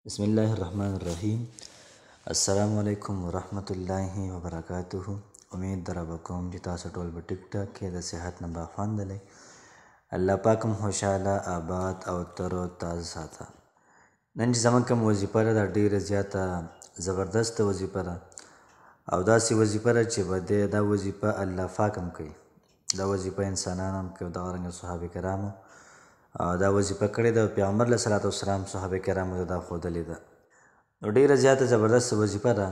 بسم الله الرحمن الرحیم. السلام علیکم ورحمت الله وبرکاته. امید در بکوم چې تاسو ټول په ټیک ټاک کې د صحت نه باخوند لئ. الله پاک هم خوشحاله آباد او تر و تازه ساته. نن چې زموږ کوم وظیفه ده دا ډېره زیاته زبردسته وظیفه ده او داسې وظیفه ده چې به دا وظیفه الله پاک هم کوي. دا وظیفه انسانان هم کوي، دغرنګه صحابه کرامو دا وظیفه کړې ده. پیغمبر علیه صلات وسلام صحابه کرامو ته دا ښودلې ده. نو ډېره زیاته زبردست وظیفه ده.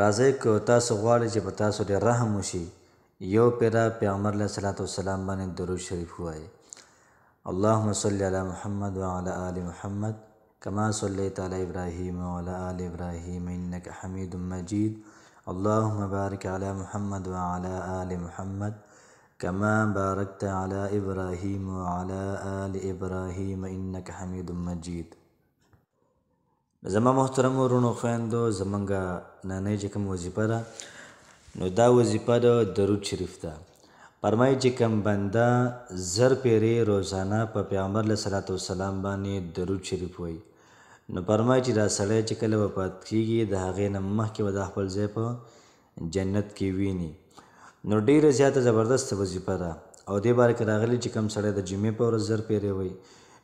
راځئ که تاسو غواړئ چې په تاسو ډېر رحم وشي، یو پیره پیغمبر علیه صلات وسلام باندې درود شریف ووایئ. اللهم صل علی محمد وعلى آل محمد كما صليت على إبراهيم وعلى آل إبراهيم إنك حميد مجيد. اللهم بارك على محمد وعلى آل محمد كما باركت على إبراهيم وعلى آل إبراهيم إنك حميد مجيد. زما محترم ورونو خویندو، زمونږ نننۍ چې کوم وظیفه ده نو دا وظیفه د درود شریف ده. فرمایي چې کوم بنده 1000 پیرې روزانه په پیغمبر علیه صلات وسلام باندې درود شریف وایي نو فرمایي چې دا سړی چې کله وفات کیږي د هغې نه مخکې به دا خپل ځای په جنت کې ویني. نو ډېره زیاته زبردسته وظیفه ده او دې باره کې راغلي چې کوم سړی د جمعې په ورځ 1000 پیرې وایي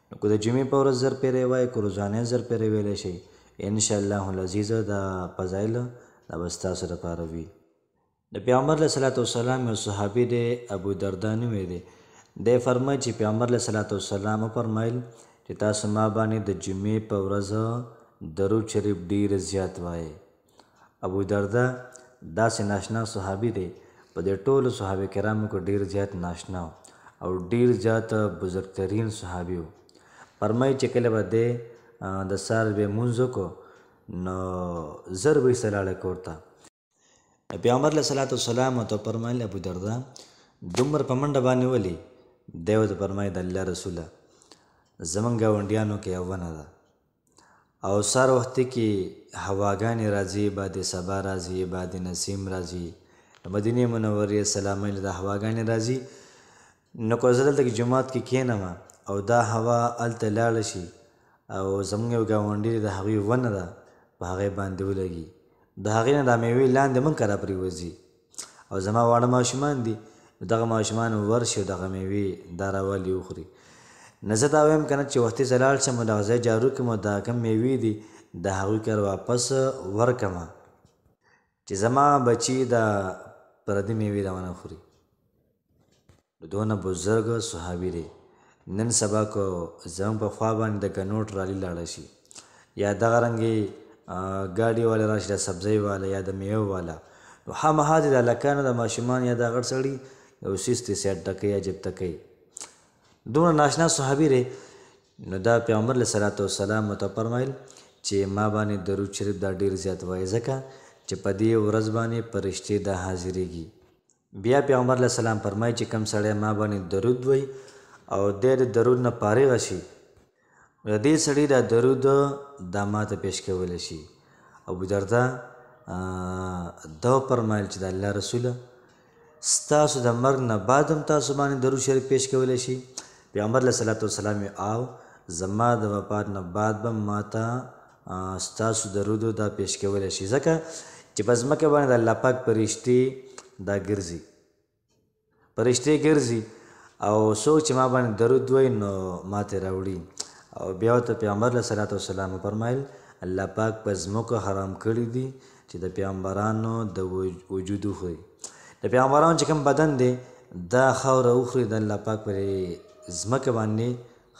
نو که د جمعې په ورځ 1000 پیرې وایي که روزانه 1000 پیرې ویلی شي انشاءالله العزیز دا فضایل دا به ستاسو دپاره وي. د پیغمبر علیه صلات وسلام یو صحابي دی، ابو دردا نومی دی. دی فرمایي چې پیغمبر علیه صلات وسلام وفرمایل چې تاسو ما باندې د جمعې په ورځ درود شریف ډېر زیات وایئ. ابو دردا داسې ناشنا صحابي دی، په دې ټولو صحابه کرامو کې ډېر زیات ناشنا او ډېر زیات بزرګترین صحابي و. فرمایي چې کله به دی د سهار به مونځ وکړو نو زر به ایسته لاړی کور ته. پیغمبر علیه صلات وسلام ورته وفرمیل ابو دردا دومره په منډه باندې ولې؟ دی ورته فرمایي د الله رسوله زموږ ګاونډیانو کې یو ونه ده او سهار وختي کې هواګانې راځي، باد صبا راځي، باد نسیم راځي، د مدینې منورې سلامۍ له دا هواګانې راځي. نو که زه دلته کې جومات کې کښېنم او دا هوا هلته لاړه شي او زموږ یو ګاونډي د هغوی ونه ده په هغې باندې ولګي، د هغې نه دا میوې لاندې موږ ته راپرېوځي او زما واړه ماشومان دي نو دغه ماشومان ورشي او دغه میوې دا راولي وخوري. نه زه دا وایم که نه چې وختي زه لاړ شم او دغه ځای جارو کړم او دا کوم میوې دي د هغوی کره واپس ورکړمه چې زما بچي دا پردي میوې دا ونه خوري. دونه بزرګ صحابي دی. نن سبا کو زموږ په خوا باندې د ګنو ټرالي لاړه شي یا دغه رنګې ګاډي والا راشي د سبزۍ والا یا د میوې والا نو خامخا دې د هلکانو د ماشومان یا د غټ سړي یو څیز ترې سیټ ټکوي یا جب ټکوي. دومره ناشنا صحابي دی. نو دا پیغمبر علیه صلات وسلام ورته وفرمیل چې ما باندې درود شریف دا ډېر زیات وایي ځکه چې په دې ورځ باندې فرشتې دا حاضرېږي. بیا پیغمبر علیه السلام فرمایي چې کوم سړی ما باندې درود وایي او دی د درود نه فارغه شي د دې سړي دا درود دا ما ته پیش کولی شي. ابو دردا دا وفرمیل چې د الله رسوله ستاسو د مرګ نه بعد هم تاسو باندې درود شریف پیش کولی شي؟ پیغمبر علیه صلات وسلام او زما د وفات نه بعد به ما ته ستاسو درود دا پیش کولی شي ځکه چې په ځمکه باندې د الله پاک فرشتې دا ګرځي او څوک چې ما باندې درود وایي نو ما ته راوړي. او بیا ورته پیغمبر علیه صلات وسلام وفرمیل الله پاک په ځمکو حرام کړي دي چې د پیغمبرانو د وجود وخوري. د پیغمبرانو چې کوم بدن دی دا خاوره وخوري د الله پاک پر ځمکه باندې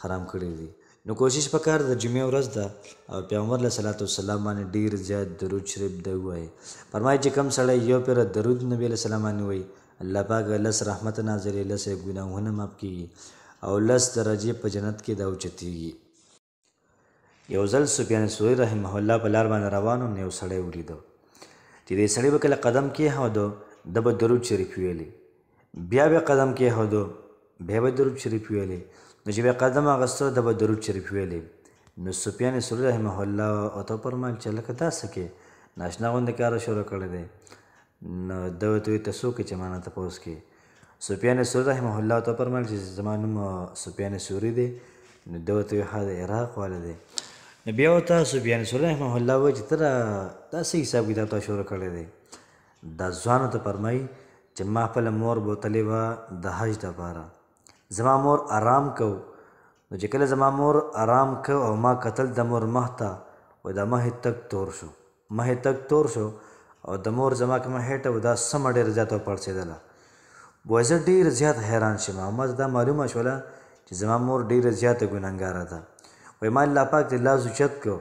حرام کړي دي. نو کوشش پکار د جمعې ورځ ده او پیغمبر علیه صلات وسلام باندې ډېر زیات درود شریف دی ووایي. فرمایي چې کوم سړی یو پیره درود نبي علیه السلام باندې وایي الله پاک 10 رحمت نازلې، 10 ګناهونه معاف کېږي او 10 درجې په جنت کې دا اوچتېږي. یو ځل سفیان ثوري رحمه الله په لار باندې روان و نو یو سړی ولیده چې دې سړي به کله قدم کېښودو ده به درود شریف ویلې، بیا به قدم کېښودو بیا به درود شریف ویلې، نو چې بیا قدم اخیسته ده به درود شریف ویلې. نو سفیان ثوري رحمه الله ورته وفرمیل چې هلکه دا څه کې ناشنا غوندې کار شروع کړی دی؟ نو ده ورته وایي ته څوک یې چې ما نه تپوس کې؟ سفیان ثوري رحمه الله ورته وفرمیل چې زما نوم سفیان ثوري دی. نو ده ورته وایي ښه د عراق والا دی. نو بیا ورته سفیان ثوری رحمه الله وایي چې ته دا څه حساب کتاب تا شروع کړی دی. دا ځوانو ته فرمایي چې ما خپله مور بوتلې وه د حج دپاره، زما مور آرام کو. نو چې کله زما مور آرام کو او ما کتل د مور مخ ته، و دا مخ یې تک تور شو او د مور زما کومه هیټه و دا سمه ډېره زیاته وپړسېدله. وایي زه ډېر زیات حیران شم او ما دا معلومه شوله چې زما مور ډېره زیاته ګنهګاره ده. وایي ما الله پاک ته لاس اوچت کړو،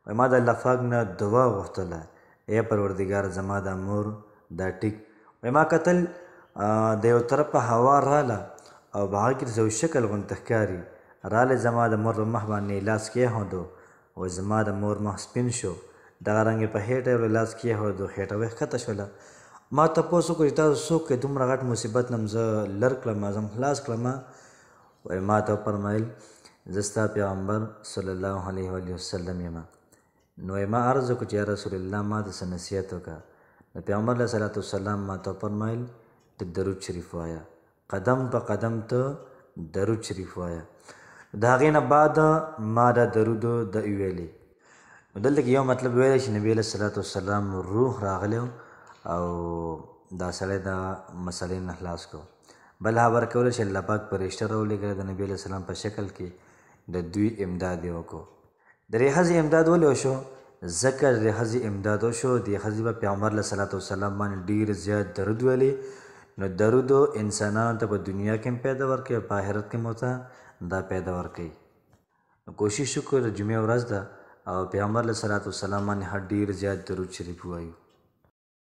وایي ما د الله پاک نه دعا غوښتله، ای پروردګار زما دا مور دا ټیک. وایي ما کتل د یو طرفه هوا راله او په هغه کې د یو شکل غوندې ښکاري راله، زما د مور په مخ باندې لاس کېښودو، وایي زما د مور مخ سپین شو، دغه رنګ یې په هیټه یې لاس کېښودو، هیټه ویې ښکته شوله. ما تپوس وکړو چې تاسو څوک یې، دومره غټ مصیبت نه زه لر کړم، زه خلاص کړم. وایي ما ته وفرمیل زه ستا پیغمبر صلی الله علیه وسلم یم. نو ما عرض وکړو چې یا رسول الله ما ته څه نصیحت وکړه. نو پیغمبر علیه صلات وسلام ما ته وفرمیل ته درود شریف وایه، قدم په قدم ته درود شریف وایه. د هغې نه بعد ما دا درودو د ویلې. نو دلته کې یو مطلب ویلی چې نبي علیه صلات وسلام روح راغلی او دا سړی دا مسلې نه خلاص کړو. بل خبره کوله چې الله پاک فرشته راولېږله د نبي علیه السلام په شکل کې د دوی امداد یې وکړو. د دې ښځې امداد ولې وشو؟ ځکه د دې ښځې امداد وشو، دې ښځې به پیغمبر علیه صلات وسلام باندې ډېر زیات درود ویلې. نو درودو انسانانو ته په دنیا کې هم پیدا ورکوي او په آخرت کې هم ورته دا پیدا ورکوي. نو کوشش وکړو د جمعې ورځ ده او پیغمبر علیه صلات وسلام باندې ډېر زیات درود شریف ووایو.